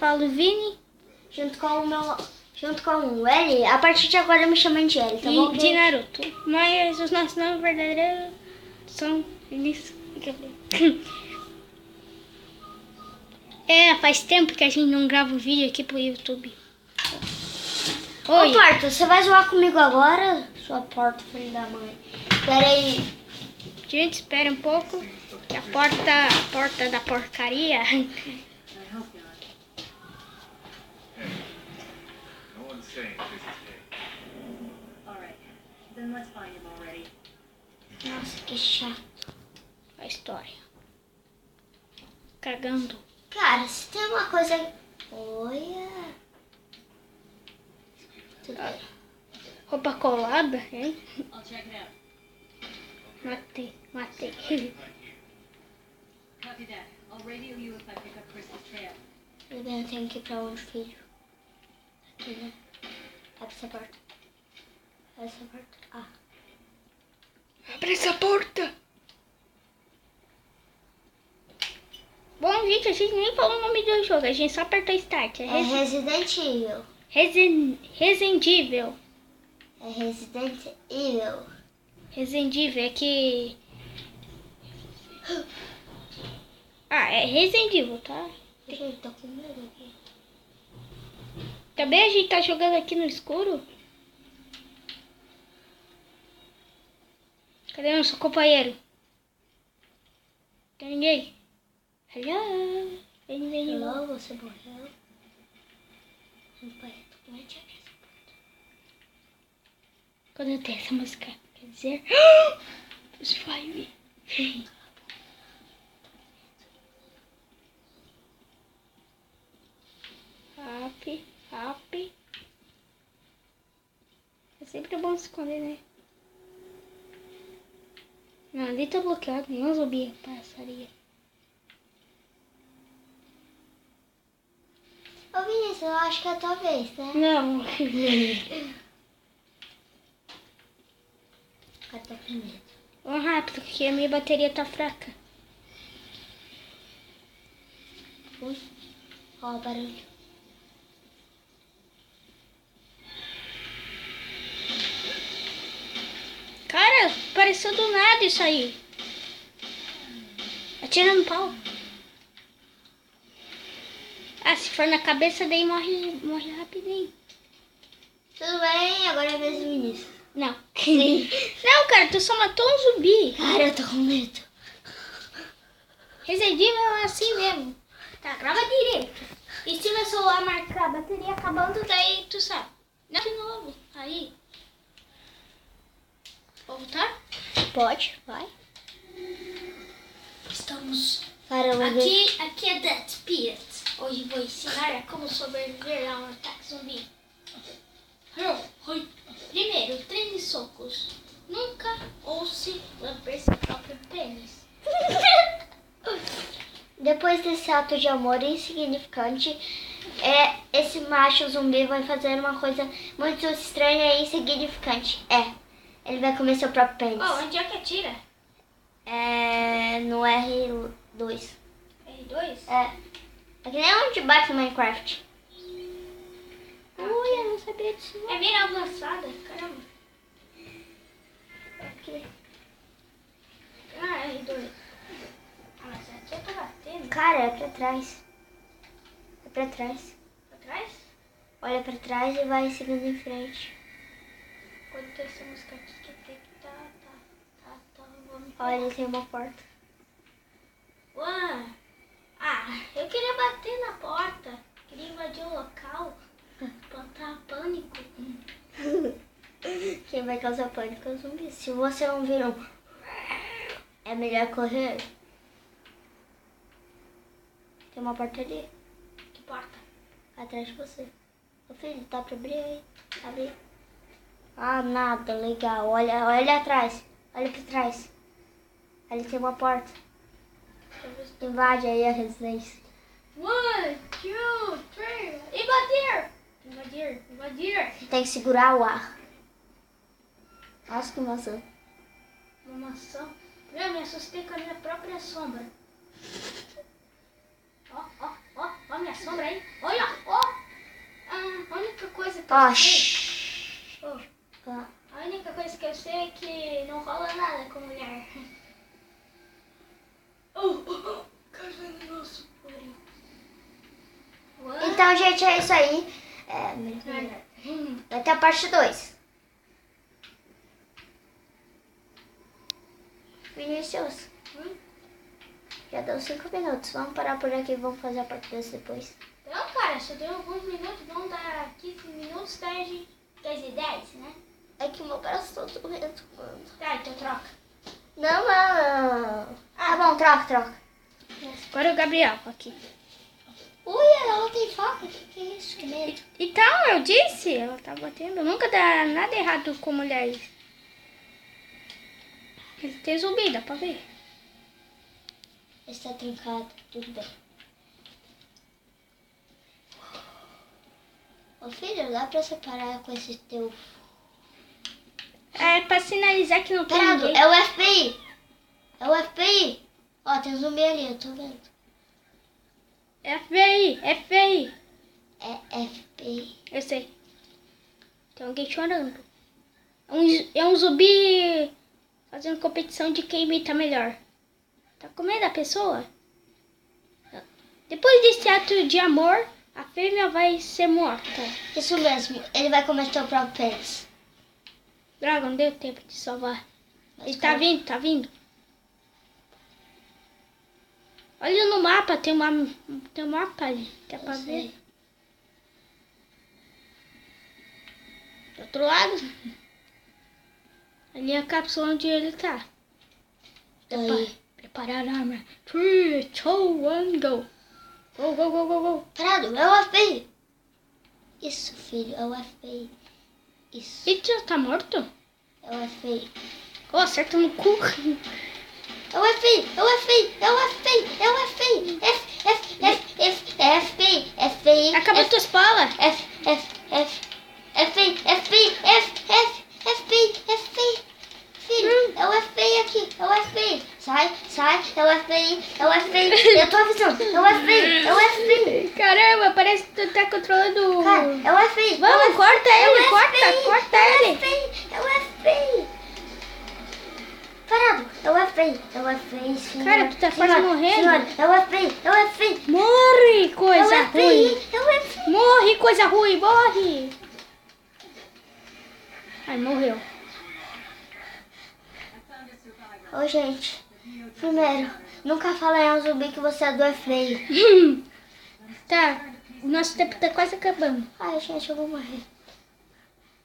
falo Vini. Junto com o L, a partir de agora me chamam de L, tá bom? E de Naruto. Mas os nossos nomes verdadeiros são Vinícius e Gabriel. Faz tempo que a gente não grava um vídeo aqui pro YouTube. Oi. Ô, Porto, você vai zoar comigo agora? Sua porta, filho da mãe. Pera aí. Gente, espera um pouco. Que a porta da porcaria. Nossa, que chato. A história. Cagando. Cara, se tem uma coisa... Olha. Roupa colada, hein? Matei. Eu tenho que ir pra onde, filho? Aqui, né? Abre essa porta. Abre essa porta. Ah. Abre essa porta! Bom, gente, a gente nem falou o nome do jogo. A gente só apertou Start. É Resident Evil. Resident Evil. É Resident Evil. Resident Evil é que... é Resident Evil, tá? Gente, tô com medo aqui. Também a gente tá jogando aqui no escuro. Cadê o nosso companheiro? Tem ninguém? Hello? Vem. Hello, você morreu? Companheiro, tô com medo de abrir essa porta. Quando eu tenho essa música, quer dizer... Os Five. Happy. É sempre bom se esconder, né? Não, ali tá bloqueado, nenhum zumbi passaria. Ô Vinícius, eu acho que é a tua vez, né? Não. Agora tô com medo. Vamos rápido, porque a minha bateria tá fraca. Ui, ó o barulho. Cara, apareceu do nada isso aí. Atira no pau. Se for na cabeça, daí morre rapidinho. Tudo bem, agora é a vez do Vinícius. Não. Sim. Não, cara, tu só matou um zumbi. Cara, eu tô com medo. Resident Evil é assim mesmo. Tá, grava direito. E se meu celular marcar a bateria acabando, daí tu sabe. Não, de novo. Aí. Vou voltar? Pode, vai. Estamos... Cara, eu vou ver. Aqui é Dead Spirit. Hoje vou ensinar como sobreviver a um ataque zumbi. Primeiro, treine socos. Nunca ouse lamber seu próprio pênis. Depois desse ato de amor insignificante, esse macho zumbi vai fazer uma coisa muito estranha e insignificante. Ele vai comer seu próprio pênis. Onde é que atira? No R2. R2? É que nem onde bate no Minecraft. Ui, eu não sabia disso. É bem avançada, caramba. Aqui. R2. Mas aqui eu tô batendo. Cara, é pra trás. É pra trás. Pra trás? Olha pra trás e vai seguindo em frente. Quando tem essa música aqui que tem que tá, vamos... Olha, tem uma porta. Ué. Eu queria bater na porta. Queria invadir o local. Plantar pânico. Quem vai causar pânico é o zumbi. Se você não vir é melhor correr. Tem uma porta ali. Que porta? Atrás de você. Ô filho, tá pra abrir aí? Abre. Nada, legal. Olha atrás. Olha pra trás. Ali tem uma porta. Invade aí a residência. 1, 2, 3. Invadir. Tem que segurar o ar. Nossa, que maçã. Uma maçã. Eu me assustei com a minha própria sombra. Ó minha sombra aí. Olha. Ó, shhh. Ó. A única coisa que eu sei é que não rola nada com mulher. Quero ver o nosso porém. Então, gente, é isso aí. Vai ter a parte 2. Vinícius, já deu 5 minutos. Vamos parar por aqui e vamos fazer a parte 2 depois. Não, cara, só deu alguns minutos. Vamos dar 15 minutos, tá? Quer dizer, 10, né? É que meu braço tá doendo, mano. Tá, então troca. Não. Ah, bom, troca. Agora o Gabriel aqui. Ui, ela tem faca. Que é isso? Que medo. Então, eu disse, ela tá batendo. Nunca dá nada errado com mulheres. Ele tem zumbi, dá pra ver. Está trancado, tudo bem. Ô filho, dá pra separar com esse teu... É pra sinalizar que não tem Parado, ninguém. é o FBI. É o FBI. Ó, tem um zumbi ali, eu tô vendo. FBI. É FBI. Eu sei. Tem alguém chorando. É um zumbi fazendo competição de quem imita melhor. Tá com medo da pessoa? Depois desse ato de amor, a fêmea vai ser morta. Isso mesmo, ele vai comer teu próprio pênis. Droga, não deu tempo de salvar. Mas Ele tá vindo. Olha no mapa, tem um mapa ali. Dá pra ver? Do outro lado. Ali é a cápsula onde ele tá. Preparar a arma. 3, 2, 1, go. Go. Parado, é o FBI. Isso, filho, é o FBI. Isso, Ele já tá morto? é o FBI. Oh, acerta no cu. É o FBI, é o FBI, é o FBI, é o FBI. FBI. Acabou tua espada. FBI. Filho, é o FBI aqui, é o FBI. Sai, é o FBI, é o FBI. Eu tô avisando, é o FBI, é o FBI. Caramba, parece que tu tá controlando... Cara, é o FBI. Vamos, corta ele, corta ele. É o FBI. Parado, é o FBI, é o FBI, senhor. Cara, tu tá quase morrendo. Senhor, é o FBI, é o FBI. Morre, coisa É o ruim. FBI, é o FBI. Morre, coisa ruim, morre. Ai, morreu. Ô, gente, primeiro, nunca fala em um zumbi que você é do FBI. Tá, o nosso tempo tá quase acabando. Ai, gente, eu vou morrer.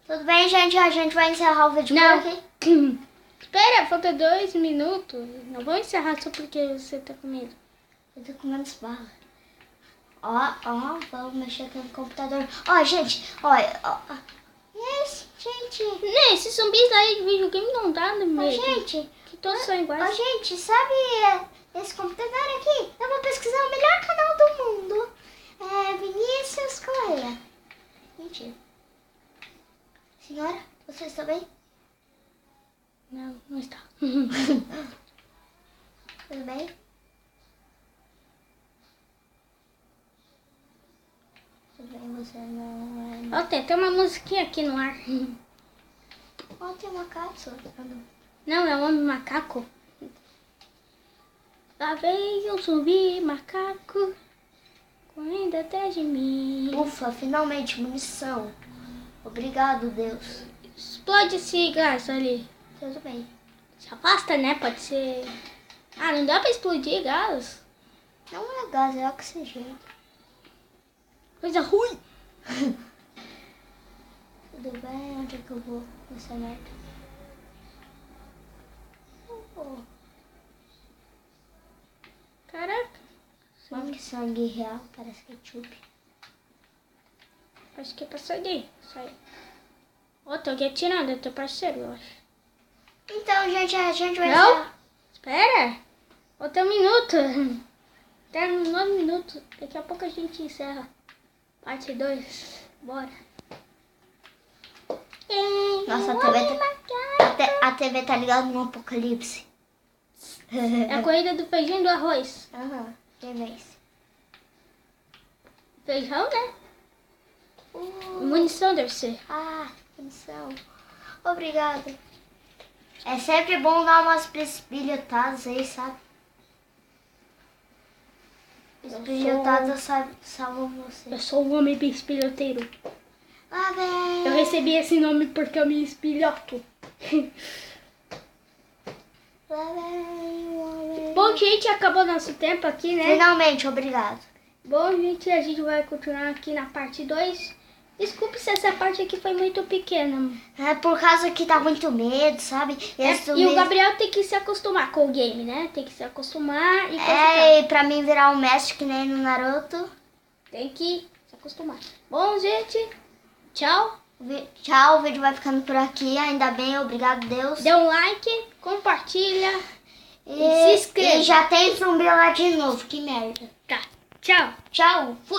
Tudo bem, gente? A gente vai encerrar o vídeo Não. por aqui. Espera, falta 2 minutos. Não vou encerrar só porque você tá com medo. Eu tô comendo bala. Vamos mexer aqui no computador. Ó, gente, olha. Yes, gente. Né, esses zumbis aí de videogame não dá no Ó, meio. gente. Que todos são Ó, iguais. gente, sabe esse computador aqui? Eu vou pesquisar o melhor canal do mundo. É Vinícius Correia. Mentira. Senhora, você está bem? Não, não está. Tudo bem? Tudo bem, você não é... Ó, tem uma musiquinha aqui no ar. Ó, tem uma cápsula. Não, é um homem macaco. Lá vem um zumbi macaco correndo atrás de mim. Ufa, finalmente, munição. Obrigado, Deus. Explode esse gás ali. Tudo bem. Se afasta, né? Pode ser... Ah, não dá pra explodir gás. Não é gás, é oxigênio. Coisa ruim. Tudo bem? Onde é que eu vou nessa merda? Caraca. Sangue real, parece ketchup. Acho que é pra sair. Sai. Ó, tô aqui atirando, é teu parceiro, eu acho. Então, gente, a gente vai... Não? Espera. Outro minuto. Tá nos 9 minutos. Daqui a pouco a gente encerra. Parte 2. Bora. Nossa, a TV tá ligada no apocalipse. É a corrida do feijão e do arroz. Aham, tem mês. Feijão, né? Munição deve ser. Ah, munição. Obrigado. É sempre bom dar umas bisbilhotadas aí, sabe? Bisbilhotadas salvam você. Eu sou o homem espilhoteiro. Lá vem. Eu recebi esse nome porque eu me espilhoto. Lá vem o homem. Bom, gente, acabou nosso tempo aqui, né? Finalmente, obrigado. Bom, gente, a gente vai continuar aqui na parte 2. Desculpe se essa parte aqui foi muito pequena. É por causa que tá muito medo, sabe? E o Gabriel tem que se acostumar com o game, né? Tem que se acostumar e coisa e tal. É, e pra mim virar um mestre que nem no Naruto. Tem que se acostumar. Bom, gente, tchau. Tchau, o vídeo vai ficando por aqui. Ainda bem, obrigado, Deus. Dê um like, compartilha e se inscreva. E já tem zumbi lá de novo, que merda. Tá, tchau. Tchau, fui.